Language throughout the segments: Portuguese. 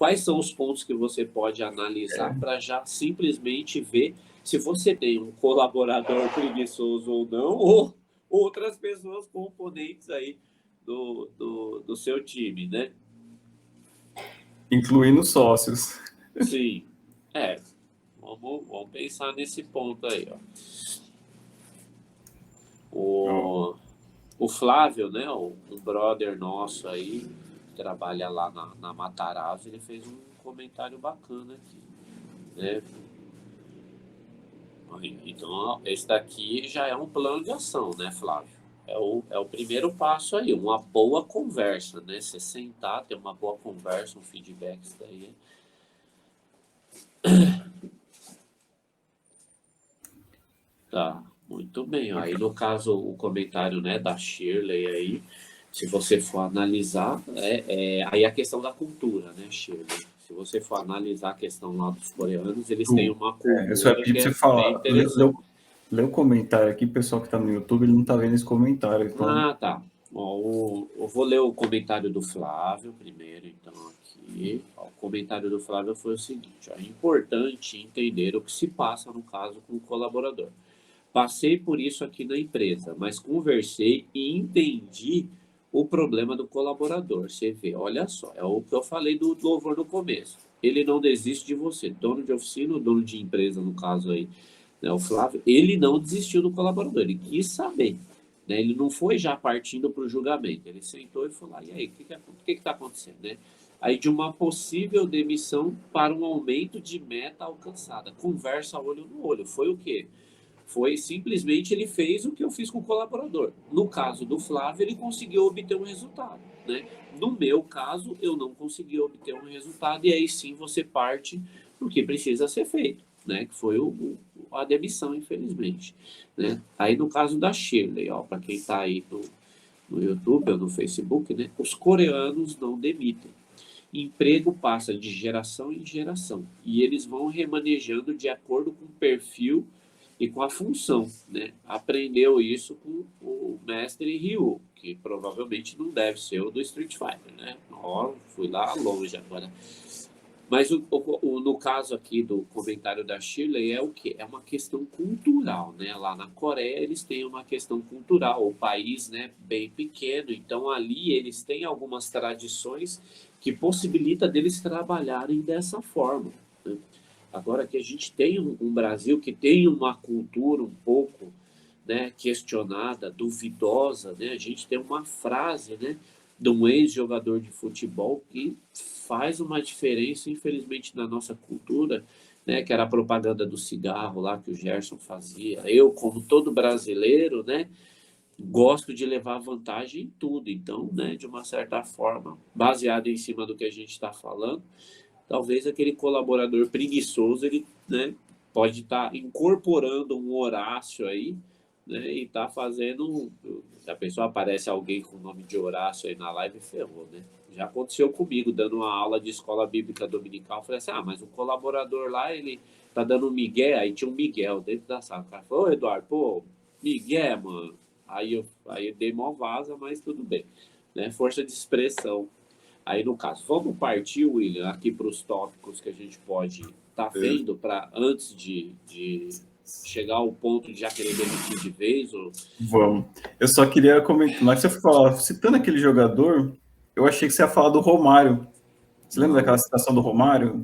quais são os pontos que você pode analisar para já simplesmente ver se você tem um colaborador preguiçoso ou não, ou outras pessoas componentes aí do seu time, né? Incluindo sócios. Sim, vamos pensar nesse ponto aí, ó. O Flávio, né, um brother nosso aí, que trabalha lá na Matarazzo, ele fez um comentário bacana aqui, né? Então, esse daqui já é um plano de ação, né, Flávio? É o primeiro passo aí, uma boa conversa, né? Você sentar, ter uma boa conversa, um feedback, isso daí. Tá, muito bem. Aí, no caso, o comentário, né, da Shirley aí, se você for analisar, aí a questão da cultura, né, Shirley? Se você for analisar a questão lá dos coreanos, eles têm uma Eu só ia cultura pedir que para é você bem falar, interessante. lê o comentário aqui, o pessoal que está no YouTube, ele não está vendo esse comentário, então... Ah, tá. Ó, eu vou ler o comentário do Flávio primeiro, então, aqui. Ó, o comentário do Flávio foi o seguinte: ó, é importante entender o que se passa no caso com o colaborador. Passei por isso aqui na empresa, mas conversei e entendi o problema do colaborador. Você vê, olha só, é o que eu falei do louvor no começo. Ele não desiste de você, dono de oficina, dono de empresa, no caso aí, né, o Flávio, ele não desistiu do colaborador, ele quis saber. Né, ele não foi já partindo para o julgamento, ele sentou e falou: e aí, o que está acontecendo? Né? Aí, de uma possível demissão para um aumento de meta alcançada. Conversa olho no olho. Foi o quê? Foi simplesmente ele fez o que eu fiz com o colaborador. No caso do Flávio, ele conseguiu obter um resultado. Né? No meu caso, eu não consegui obter um resultado, e aí sim você parte do que precisa ser feito, né? Que foi a demissão, infelizmente. Né? Aí no caso da Shirley, para quem está aí no YouTube ou no Facebook, né? Os coreanos não demitem. Emprego passa de geração em geração e eles vão remanejando de acordo com o perfil e com a função, né? Aprendeu isso com o mestre Ryu, que provavelmente não deve ser o do Street Fighter, né? Ó, fui lá longe agora. Mas no caso aqui do comentário da Shirley é o quê? É uma questão cultural, né? Lá na Coreia eles têm uma questão cultural, o país, né, bem pequeno, então ali eles têm algumas tradições que possibilita deles trabalharem dessa forma, né? Agora que a gente tem um Brasil que tem uma cultura um pouco, né, questionada, duvidosa, né? A gente tem uma frase, né, de um ex-jogador de futebol que faz uma diferença, infelizmente, na nossa cultura, né, que era a propaganda do cigarro lá que o Gerson fazia. Eu, como todo brasileiro, né, gosto de levar vantagem em tudo. Então, né, de uma certa forma, baseado em cima do que a gente está falando, talvez aquele colaborador preguiçoso, ele, né, pode estar incorporando um Horácio aí, né, e tá fazendo. Se a pessoa aparece alguém com o nome de Horácio aí na live, ferrou, né? Já aconteceu comigo, dando uma aula de escola bíblica dominical. Eu falei assim: mas o colaborador lá, ele tá dando um migué. Aí tinha um Miguel dentro da sala. O cara falou: ô Eduardo, pô, migué, mano. Aí eu dei mó vaza, mas tudo bem, né? Força de expressão. Aí, no caso, vamos partir, William, aqui para os tópicos que a gente pode estar vendo para antes de chegar ao ponto de já querer demitir de vez? Ou... Vamos. Eu só queria comentar, mas você falou, citando aquele jogador, eu achei que você ia falar do Romário. Você lembra daquela citação do Romário?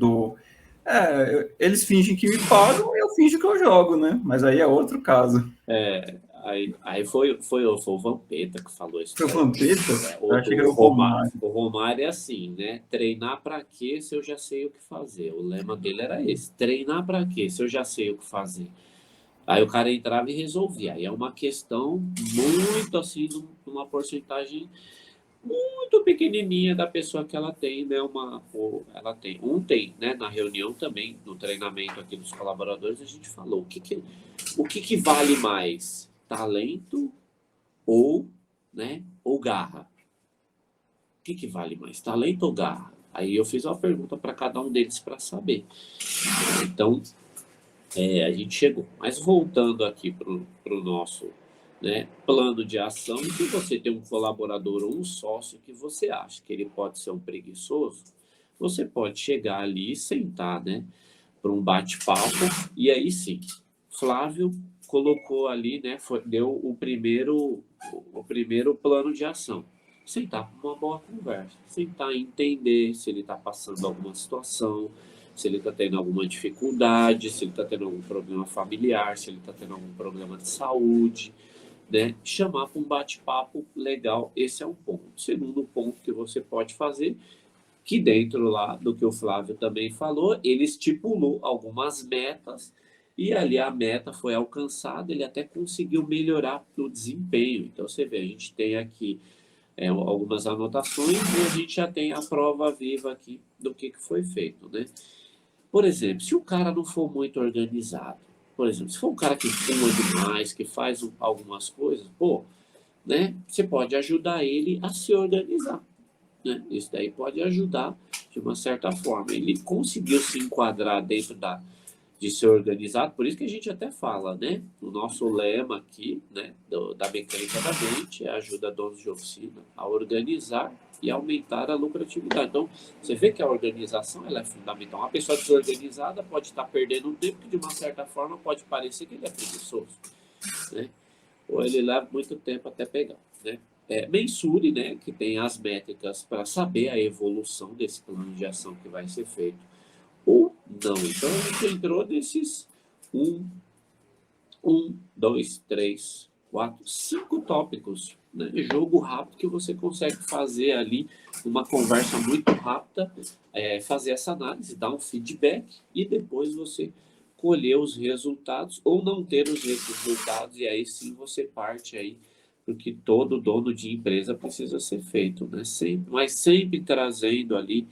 Eles fingem que me pagam e eu finjo que eu jogo, né? Mas aí é outro caso. Aí foi o Vampeta que falou isso Foi o daí. Vampeta? Eu O achei que era do o Romário. O Romário é assim, né? Treinar para quê se eu já sei o que fazer? O lema dele era esse: treinar para quê se eu já sei o que fazer? Aí o cara entrava e resolvia. Aí é uma questão muito assim, de uma porcentagem muito pequenininha da pessoa que ela tem, né? Ela tem. Ontem, né, na reunião também, no treinamento aqui dos colaboradores, a gente falou o que vale mais? Talento ou, né, ou garra? O que vale mais? Talento ou garra? Aí eu fiz uma pergunta para cada um deles para saber. Então, a gente chegou. Mas voltando aqui para o nosso, né, plano de ação, se você tem um colaborador ou um sócio que você acha que ele pode ser um preguiçoso, você pode chegar ali e sentar, né, para um bate-papo, e aí sim, Flávio colocou ali, né, deu o primeiro plano de ação. Sentar para uma boa conversa, sentar e entender se ele está passando alguma situação, se ele está tendo alguma dificuldade, se ele está tendo algum problema familiar, se ele está tendo algum problema de saúde, né? Chamar para um bate-papo legal, esse é um ponto. Segundo ponto que você pode fazer, que dentro lá do que o Flávio também falou, ele estipulou algumas metas e ali a meta foi alcançada, ele até conseguiu melhorar o desempenho. Então você vê, a gente tem aqui algumas anotações e a gente já tem a prova viva aqui do que foi feito, né? Por exemplo, se o cara não for muito organizado, por exemplo, se for um cara que fuma demais, que faz algumas coisas, pô, né? Você pode ajudar ele a se organizar, né? Isso daí pode ajudar de uma certa forma. Ele conseguiu se enquadrar dentro de ser organizado, por isso que a gente até fala, né? O nosso lema aqui, né, da mecânica da mente é ajuda donos de oficina a organizar e aumentar a lucratividade. Então, você vê que a organização ela é fundamental. Uma pessoa desorganizada pode estar perdendo um tempo que, de uma certa forma, pode parecer que ele é preguiçoso, né? Ou ele leva muito tempo até pegar, né? Mensure, né, que tem as métricas para saber a evolução desse plano de ação que vai ser feito ou não. Então a gente entrou nesses 2, 3, 4, 5 tópicos, né? Jogo rápido que você consegue fazer ali uma conversa muito rápida, fazer essa análise, dar um feedback e depois você colher os resultados ou não ter os resultados e aí sim você parte aí porque todo dono de empresa precisa ser feito, né? Sempre, mas sempre trazendo ali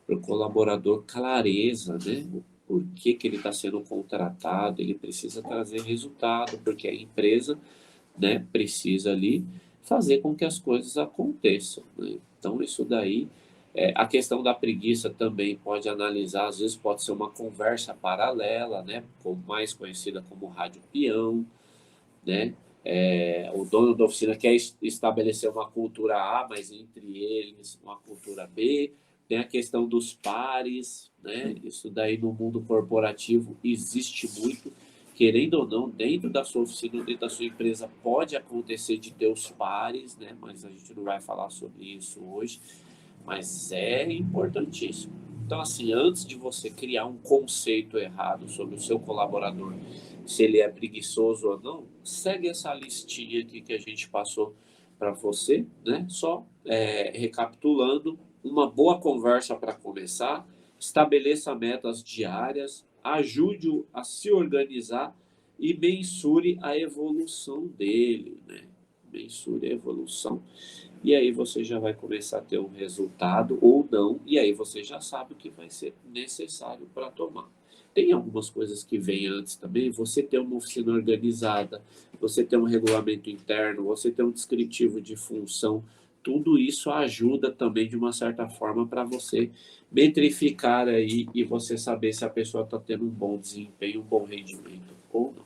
para o colaborador clareza, né? O porquê que ele está sendo contratado, ele precisa trazer resultado, porque a empresa, né, precisa ali fazer com que as coisas aconteçam, né? Então, isso daí, a questão da preguiça também pode analisar, às vezes pode ser uma conversa paralela, né, mais conhecida como rádio peão, né? O dono da oficina quer estabelecer uma cultura A, mas entre eles uma cultura B. Tem a questão dos pares, né? Isso daí no mundo corporativo existe muito. Querendo ou não, dentro da sua oficina, dentro da sua empresa, pode acontecer de ter os pares, né? Mas a gente não vai falar sobre isso hoje. Mas é importantíssimo. Então, assim, antes de você criar um conceito errado sobre o seu colaborador, se ele é preguiçoso ou não, segue essa listinha aqui que a gente passou para você, né? Só recapitulando, uma boa conversa para começar, estabeleça metas diárias, ajude-o a se organizar e mensure a evolução dele, né? Mensure a evolução. E aí você já vai começar a ter um resultado ou não, e aí você já sabe o que vai ser necessário para tomar. Tem algumas coisas que vêm antes também, você ter uma oficina organizada, você ter um regulamento interno, você ter um descritivo de função, tudo isso ajuda também de uma certa forma para você metrificar aí e você saber se a pessoa está tendo um bom desempenho, um bom rendimento ou não.